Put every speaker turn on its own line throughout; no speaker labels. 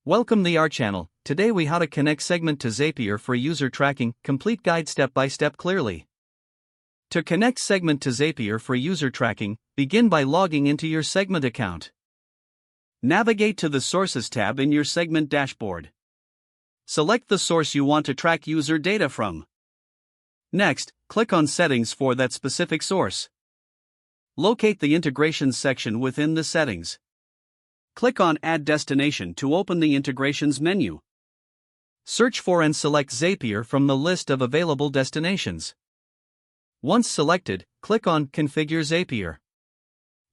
Welcome to our channel. Today we how to connect Segment to Zapier for user tracking, complete guide step by step clearly. To connect Segment to Zapier for user tracking, begin by logging into your Segment account. Navigate to the Sources tab in your Segment dashboard. Select the source you want to track user data from. Next, click on Settings for that specific source. Locate the Integrations section within the settings. Click on Add Destination to open the Integrations menu. Search for and select Zapier from the list of available destinations. Once selected, click on Configure Zapier.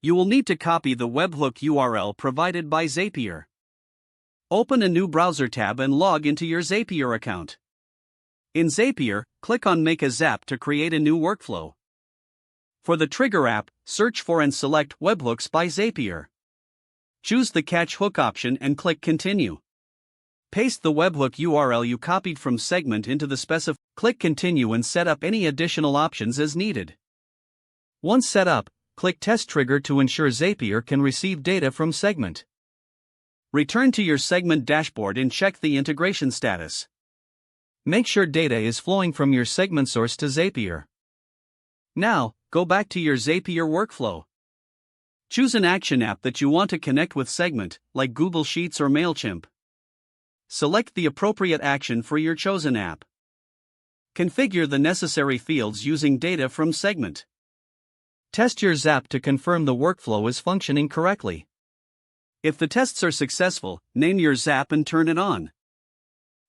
You will need to copy the webhook URL provided by Zapier. Open a new browser tab and log into your Zapier account. In Zapier, click on Make a Zap to create a new workflow. For the Trigger app, search for and select Webhooks by Zapier. Choose the Catch Hook option and click Continue. Paste the webhook URL you copied from Segment into the specified. Click Continue and set up any additional options as needed. Once set up, click Test Trigger to ensure Zapier can receive data from Segment. Return to your Segment dashboard and check the integration status. Make sure data is flowing from your Segment source to Zapier. Now, go back to your Zapier workflow. Choose an action app that you want to connect with Segment, like Google Sheets or MailChimp. Select the appropriate action for your chosen app. Configure the necessary fields using data from Segment. Test your Zap to confirm the workflow is functioning correctly. If the tests are successful, name your Zap and turn it on.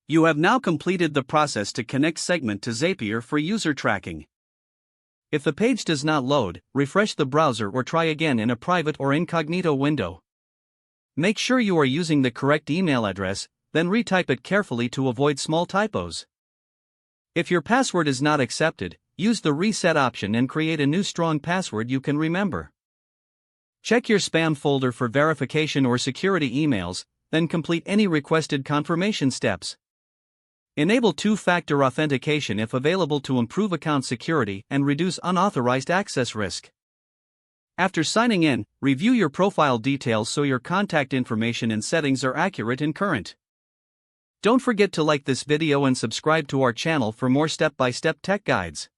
You have now completed the process to connect Segment to Zapier for user tracking. If the page does not load, refresh the browser or try again in a private or incognito window. Make sure you are using the correct email address, then retype it carefully to avoid small typos. If your password is not accepted, use the reset option and create a new strong password you can remember. Check your spam folder for verification or security emails, then complete any requested confirmation steps. Enable two-factor authentication if available to improve account security and reduce unauthorized access risk. After signing in, review your profile details so your contact information and settings are accurate and current. Don't forget to like this video and subscribe to our channel for more step-by-step tech guides.